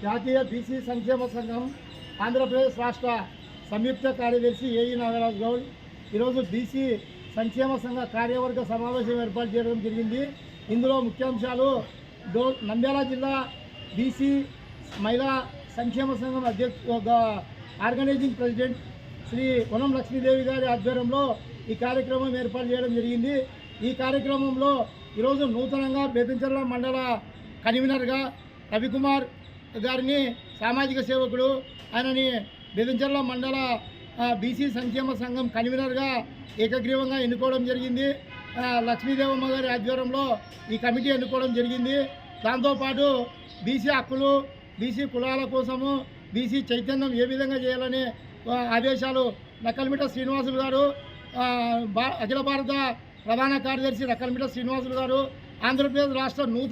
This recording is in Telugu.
జాతీయ బీసీ సంక్షేమ సంఘం ఆంధ్రప్రదేశ్ రాష్ట్ర సంయుక్త కార్యదర్శి ఏఈ నాగరాజ్ గౌడ్ ఈరోజు బీసీ సంక్షేమ సంఘ కార్యవర్గ సమావేశం ఏర్పాటు చేయడం జరిగింది. ఇందులో ముఖ్యాంశాలు నంద్యాల జిల్లా బీసీ మహిళా సంక్షేమ సంఘం ఆర్గనైజింగ్ ప్రెసిడెంట్ శ్రీ వనం లక్ష్మీదేవి గారి ఆధ్వర్యంలో ఈ కార్యక్రమం ఏర్పాటు చేయడం జరిగింది. ఈ కార్యక్రమంలో ఈరోజు నూతనంగా బేతంచెర్ల మండల కన్వీనర్గా రవికుమార్ గారిని సామాజిక సేవకుడు ఆయనని బేతంచెర్ల మండల బీసీ సంక్షేమ సంఘం కన్వీనర్గా ఏకగ్రీవంగా ఎన్నుకోవడం జరిగింది. లక్ష్మీదేవమ్మ గారి ఆధ్వర్యంలో ఈ కమిటీ ఎన్నుకోవడం జరిగింది. దాంతోపాటు బీసీ హక్కులు, బీసీ కులాల కోసము బీసీ చైతన్యం ఏ విధంగా చేయాలనే ఆదేశాలు నక్కలమిట శ్రీనివాసులు గారు, అఖిల భారత ప్రధాన కార్యదర్శి నక్కలమిట శ్రీనివాసులు గారు, ఆంధ్రప్రదేశ్ రాష్ట్ర నూతన